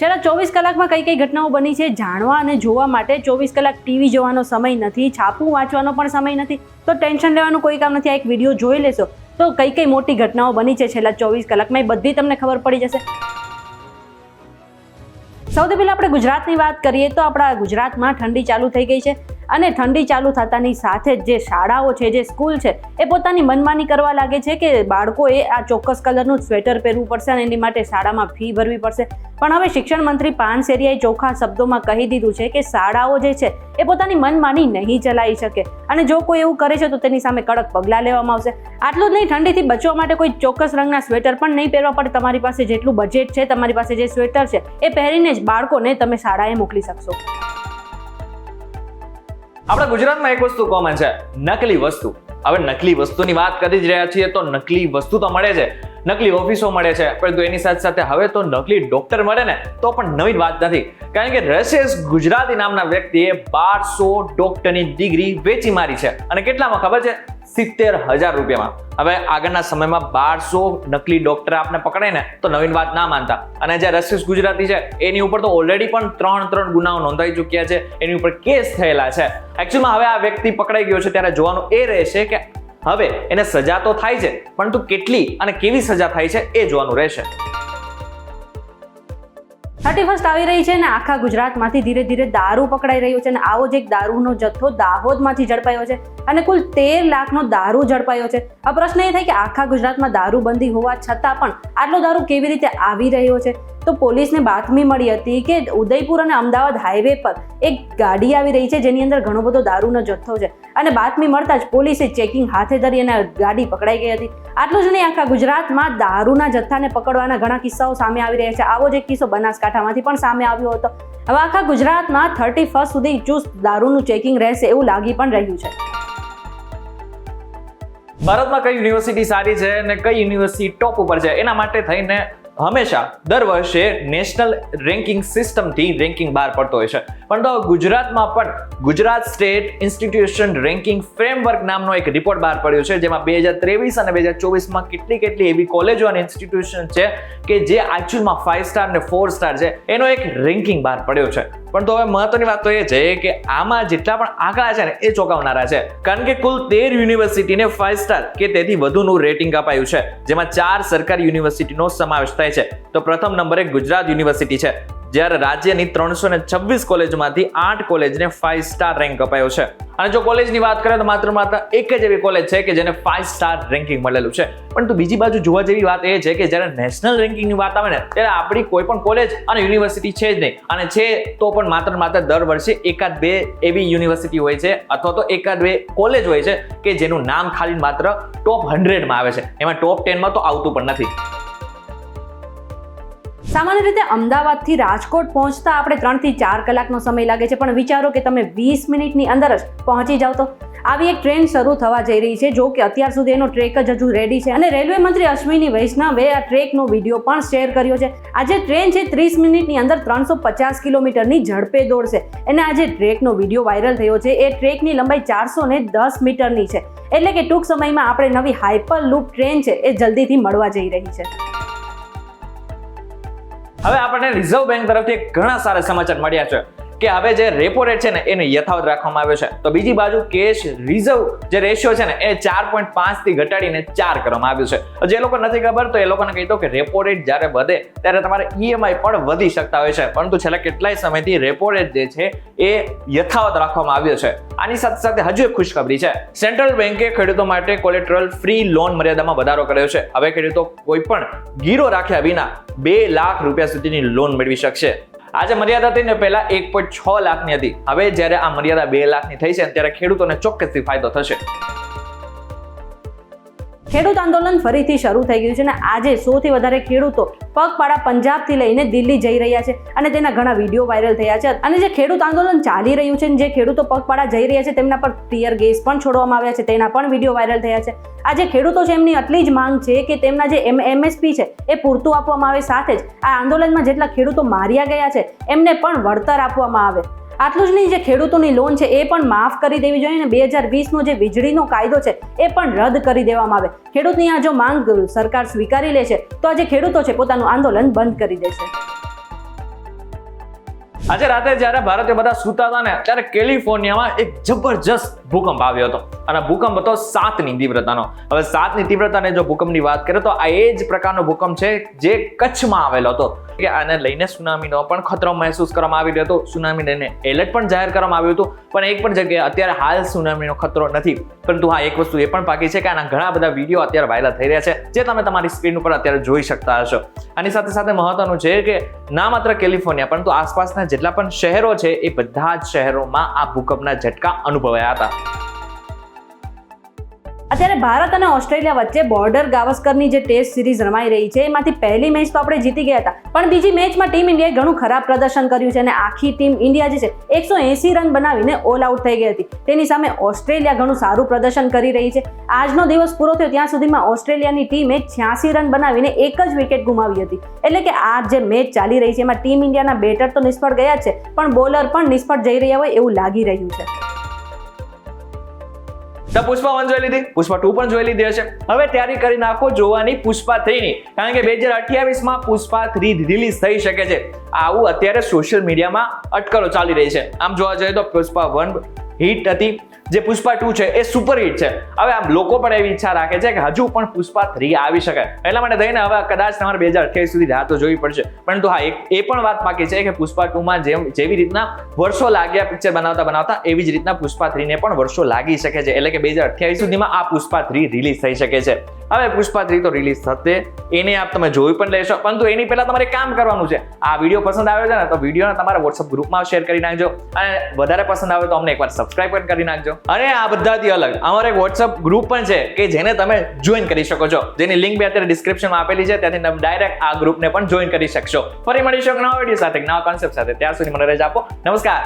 છેલ્લા 24 કલાકમાં કઈ કઈ ઘટનાઓ બની છે જાણવા અને જોવા માટે 24 કલાક ટીવી જોવાનો સમય નથી, છાપું વાંચવાનો પણ સમય નથી, તો ટેન્શન લેવાનું કોઈ કામ નથી. આ એક વિડીયો જોઈ લેશો તો કઈ કઈ મોટી ઘટનાઓ બની છે છેલ્લા 24 કલાકમાં એ બધી તમને ખબર પડી જશે. સૌથી પહેલા આપણે ગુજરાતની વાત કરીએ તો આપણા ગુજરાતમાં ઠંડી ચાલુ થઈ ગઈ છે અને ઠંડી ચાલુ થતાની સાથે જ જે શાળાઓ છે, જે સ્કૂલ છે, એ પોતાની મનમાની કરવા લાગે છે કે બાળકોએ આ ચોક્કસ કલરનું સ્વેટર પહેરવું પડશે અને એની માટે શાળામાં ફી ભરવી પડશે. પણ હવે શિક્ષણ મંત્રી પાનસેરિયાએ ચોખ્ખા શબ્દોમાં કહી દીધું છે કે શાળાઓ જે છે એ પોતાની મનમાની નહીં ચલાવી શકે અને જો કોઈ એવું કરે છે તો તેની સામે કડક પગલાં લેવામાં આવશે. આટલું જ નહીં, ઠંડીથી બચવા માટે કોઈ ચોક્કસ રંગના સ્વેટર પણ નહીં પહેરવા પડે. તમારી પાસે જેટલું બજેટ છે, તમારી પાસે જે સ્વેટર છે એ પહેરીને જ બાળકોને તમે શાળાએ મોકલી શકશો. આપણા ગુજરાતમાં એક વસ્તુ કોમન છે, નકલી વસ્તુ. હવે નકલી વસ્તુની વાત કરી જ રહ્યા છીએ તો નકલી વસ્તુ તો મળે છે, નકલી ઓફિસો મળે છે, પરંતુ એની સાથે સાથે હવે તો નકલી ડોક્ટર મળે ને તો પણ નવી વાત નથી. કારણ કે રશેશ ગુજરાતી નામના વ્યક્તિએ 1200 ડોક્ટરની ડિગ્રી વેચી મારી છે અને કેટલામાં ખબર છે? 70,000 રૂપિયામાં. હવે આગળના સમયમાં 1200 નકલી ડોક્ટર આપને પકડે ને તો નવીન વાત ના માનતા. અને જે રશેશ ગુજરાતી છે એની ઉપર તો ઓલરેડી પણ ત્રણ ગુનાઓ નોંધાઈ ચૂક્યા છે, એની ઉપર કેસ થયેલા છે. એકચ્યુઅલમાં હવે આ વ્યક્તિ પકડાઈ ગયો છે ત્યારે જોવાનું એ રહેશે કે હવે એને સજા તો થાય છે, પરંતુ કેટલી અને કેવી સજા થાય છે એ જોવાનું રહેશે. 31st આવી રહી છે અને આખા ગુજરાતમાંથી ધીરે ધીરે દારૂ પકડાઈ રહ્યો છે અને આવો જ એક દારૂનો જથ્થો દાહોદમાંથી ઝડપાયો છે અને કુલ 13 લાખનો દારૂ ઝડપાયો છે. આ પ્રશ્ન એ થાય કે આખા ગુજરાતમાં દારૂબંધી હોવા છતાં પણ આટલો દારૂ કેવી રીતે આવી રહ્યો છે? તો પોલીસને બાતમી મળી હતી કે ઉદયપુર અને અમદાવાદ હાઈવે પર એક ગાડી આવી રહી છે જેની અંદર ઘણો બધો દારૂનો જથ્થો છે અને બાતમી મળતા જ પોલીસે ચેકિંગ હાથે ધરી અને ગાડી પકડાઈ ગઈ હતી. આટલું જ નહીં, આખા ગુજરાતમાં દારૂના જથ્થાને પકડવાના ઘણા કિસ્સાઓ સામે આવી રહ્યા છે. આવો જ એક કિસ્સો બનાસકાંઠામાંથી પણ સામે આવ્યો હતો. હવે આખા ગુજરાતમાં 31st સુધી ચુસ્ત દારૂનું ચેકિંગ રહેશે એવું લાગી પણ રહ્યું છે. ભારતમાં કઈ યુનિવર્સિટી સારી છે અને કઈ યુનિવર્સિટી ટોપ ઉપર છે એના માટે થઈને હંમેશા દર વર્ષે નેશનલ રેન્કિંગ સિસ્ટમથી રેન્કિંગ બહાર પડતો હોય છે. પણ તો ગુજરાતમાં પણ Gujarat state institution ranking framework નામનો એક રિપોર્ટ બહાર પડ્યો છે, જેમાં 2023 અને 2024માં કેટલી એવી કોલેજો અને ઇન્સ્ટિટ્યુશન છે કે જે એકચ્યુઅલમાં 5 સ્ટાર અને 4 સ્ટાર છે એનો એક રેન્કિંગ બહાર પડ્યો છે. પણ તો હવે મહત્વની વાત તો એ છે કે આમાં જેટલા પણ આંકડા છે ને એ ચોંકાવનારા છે, કારણ કે કુલ 13 યુનિવર્સિટીને 5 સ્ટાર કે તેથી વધુનું રેટિંગ અપાયું છે, જેમાં 4 સરકારી યુનિવર્સિટીનો સમાવેશ થાય છે. તો પ્રથમ નંબરે ગુજરાત યુનિવર્સિટી છે, જ્યારે રાજ્યની 326 કોલેજમાંથી 8 કોલેજને 5 સ્ટાર રેન્ક અપાયો છે. અને જો કોલેજની વાત કરીએ તો માત્ર એક જ એવી કોલેજ છે કે જેને 5 સ્ટાર રેન્કિંગ મળેલું છે. પરંતુ બીજી બાજુ જોવા જેવી વાત એ છે કે જ્યારે નેશનલ રેન્કિંગની વાત આવે ને ત્યારે આપણી કોઈ પણ કોલેજ અને યુનિવર્સિટી છે જ નહીં, અને છે તો પણ માત્ર દર વર્ષે એકાદ બે એવી યુનિવર્સિટી હોય છે અથવા તો એકાદ બે કોલેજ હોય છે કે જેનું નામ ખાલી માત્ર ટોપ 100માં આવે છે, એમાં ટોપ 10માં તો આવતું પણ નથી. સામાન્ય રીતે અમદાવાદથી રાજકોટ પહોંચતા આપણે 3 થી 4 કલાકનો સમય લાગે છે, પણ વિચારો કે તમે 20 મિનિટની અંદર જ પહોંચી જાવ તો. આવી એક ટ્રેન શરૂ થવા જઈ રહી છે, જો કે અત્યાર સુધી એનો ટ્રેક જ હજુ રેડી છે અને રેલવે મંત્રી અશ્વિની વૈષ્ણવે આ ટ્રેકનો વિડીયો પણ શેર કર્યો છે. આ જે ટ્રેન છે 30 મિનિટની અંદર 350 કિલોમીટરની ઝડપે દોડશે અને આ જે ટ્રેકનો વિડીયો વાયરલ થયો છે એ ટ્રેકની લંબાઈ 410 મીટરની છે. એટલે કે ટૂંક સમયમાં આપણે નવી હાઇપર લૂપ ટ્રેન છે એ જલ્દીથી મળવા જઈ રહી છે. હવે આપણને રિઝર્વ બેંક તરફથી ઘણા સારા સમાચાર મળ્યા છે કે હવે જે રેપો રેટ છે ને એને યથાવત રાખવામાં આવ્યો છે. તો બીજી બાજુ કેશ રિઝર્વ જે રેશિયો છે ને એ 4.5 થી ઘટાડીને 4 કરવામાં આવ્યું છે. જે લોકો નથી ખબર તો એ લોકોને કહી દો કે રેપો રેટ જ્યારે વધે ત્યારે તમારે ઈએમઆઈ પણ વધી શકતા હોય છે, પરંતુ છેલ્લા કેટલાય સમયથી રેપો રેટ જે છે એ યથાવત રાખવામાં આવ્યો છે. આની સાથે સાથે હજુ એક ખુશખબરી છે, સેન્ટ્રલ બેન્કે ખેડૂતો માટે કોલેટરલ ફ્રી લોન મર્યાદામાં વધારો કર્યો છે. હવે ખેડૂતો કોઈ પણ ગીરો રાખ્યા વિના 2 લાખ રૂપિયા સુધીની લોન મેળવી શકશે. આજે મર્યાદા થઈને પહેલા 1.6 લાખની હતી, હવે જ્યારે આ મર્યાદા 2 લાખની થઈ છે ત્યારે ખેડૂતોને ચોક્કસથી ફાયદો થશે. ખેડૂત આંદોલન ફરીથી શરૂ થઈ ગયું છે અને આજે 100 થી વધારે ખેડૂતો પગપાળા પંજાબથી લઈને દિલ્હી જઈ રહ્યા છે અને તેના ઘણા વિડીયો વાયરલ થયા છે. અને જે ખેડૂત આંદોલન ચાલી રહ્યું છે, જે ખેડૂતો પગપાળા જઈ રહ્યા છે તેમના પર ટીયર ગેસ પણ છોડવામાં આવ્યા છે, તેના પણ વિડીયો વાયરલ થયા છે. આ જે ખેડૂતો છે એમની આટલી જ માંગ છે કે તેમના જે એમએસપી છે એ પૂરતું આપવામાં આવે, સાથે જ આ આંદોલનમાં જેટલા ખેડૂતો માર્યા ગયા છે એમને પણ વળતર આપવામાં આવે. આટલું જ નહીં, જે ખેડૂતોની લોન છે એ પણ માફ કરી દેવી જોઈએ અને 2020નો જે વીજળીનો કાયદો છે એ પણ રદ કરી દેવામાં આવે. ખેડૂતની આ જો માંગ સરકાર સ્વીકારી લે છે તો આ જે ખેડૂતો છે પોતાનું આંદોલન બંધ કરી દેશે. આજે રાતે જ્યારે ભારતીય બધા સૂતા હતા ને ત્યારે કેલિફોર્નિયામાં એક જબરજસ્ત ભૂકંપ આવ્યો હતો અને ભૂકંપ હતો 7ની તીવ્રતાનો. હવે 7ની તીવ્રતાને જો ભૂકંપની વાત કરીએ તો આ એ જ પ્રકારનો ભૂકંપ છે જે કચ્છમાં આવેલો હતો. કે આને લઈને સુનામીનો પણ ખતરો મહેસૂસ કરવામાં આવી રહ્યો હતો. સુનામી લઈને એલર્ટ પણ જાહેર કરવામાં આવ્યું હતું, પણ એક પણ જગ્યાએ અત્યારે હાલ સુનામીનો ખતરો નથી. પરંતુ હા, એક વસ્તુ એ પણ બાકી છે કે આના ઘણા બધા વિડીયો અત્યારે વાયરલ થઈ રહ્યા છે, જે તમે તમારી સ્ક્રીન ઉપર અત્યારે જોઈ શકતા હશો. આની સાથે સાથે મહત્વનું છે કે ના માત્ર કેલિફોર્નિયા પરંતુ આસપાસના જેટલા પણ શહેરો છે એ બધા જ શહેરોમાં આ ભૂકંપના ઝટકા અનુભવાયા હતા. અત્યારે ભારત અને ઓસ્ટ્રેલિયા વચ્ચે બોર્ડર ગાવસ્કરની જે ટેસ્ટ સિરીઝ રમાઈ રહી છે એમાંથી પહેલી મેચ તો આપણે જીતી ગયા હતા, પણ બીજી મેચમાં ટીમ ઇન્ડિયાએ ઘણું ખરાબ પ્રદર્શન કર્યું છે અને આખી ટીમ ઇન્ડિયા જે છે 180 રન બનાવીને ઓલ આઉટ થઈ ગઈ હતી. તેની સામે ઓસ્ટ્રેલિયા ઘણું સારું પ્રદર્શન કરી રહી છે. આજનો દિવસ પૂરો થયો ત્યાં સુધીમાં ઓસ્ટ્રેલિયાની ટીમે 86 રન બનાવીને એક જ વિકેટ ગુમાવી હતી. એટલે કે આ જે મેચ ચાલી રહી છે એમાં ટીમ ઇન્ડિયાના બેટર તો નિષ્ફળ ગયા જ છે, પણ બોલર પણ નિષ્ફળ જઈ રહ્યા હોય એવું લાગી રહ્યું છે. તો પુષ્પા 1 જોઈ લીધી, પુષ્પા 2 પણ જોઈ લીધી હશે. હવે તૈયારી કરી નાખો જોવાની પુષ્પા 3 ની, કારણ કે 2028માં પુષ્પા 3 રિલીઝ થઈ શકે છે. આવું અત્યારે સોશિયલ મીડિયામાં અટકળો ચાલી રહી છે. આમ જોવા જઈએ તો પુષ્પા 1 હિટ હતી, જે પુષ્પા 2 છે એ સુપર હિટ છે. હવે આમ લોકો પણ એવી ઈચ્છા રાખે છે કે હજુ પણ પુષ્પા 3 આવી શકે, એટલા માટે થઈને હવે કદાચ તમારે 2028 સુધી રાહ તો જોવી પડશે. પરંતુ હા, એ પણ વાત બાકી છે કે પુષ્પા 2માં જેવી રીતના વર્ષો લાગ્યા પિક્ચર બનાવતા એવી જ રીતના પુષ્પા 3 ને પણ વર્ષો લાગી શકે છે. એટલે કે 2028 સુધીમાં આ પુષ્પા 3 રિલીઝ થઈ શકે છે. હવે પુષ્પા 3 તો રિલીઝ થશે, એને આપ તમે જોઈ પણ લેશો, પરંતુ એની પહેલા તમારે કામ કરવાનું છે. આ વિડીયો પસંદ આવ્યો છે ને તો વિડીયોને તમારા વોટ્સઅપ ગ્રુપમાં શેર કરી નાખજો, અને વધારે પસંદ આવે તો અમને એકવાર સબસ્ક્રાઇબ પણ કરી નાખજો. અને આ બધાથી અલગ અમારો એક વોટ્સઅપ ગ્રુપ પણ છે કે જેને તમે જોઈન કરી શકો છો, જેની લિંક બી અત્યારે ડિસ્ક્રિપ્શનમાં આપેલી છે. ત્યાંથી તમે ડાયરેક્ટ આ ગ્રુપને પણ જોઈન કરી શકશો. ફરી મળીશું એક નવા વિડીયો સાથે, નવા કોન્સેપ્ટ સાથે. ત્યાં સુધી મને રજા આપો. નમસ્કાર.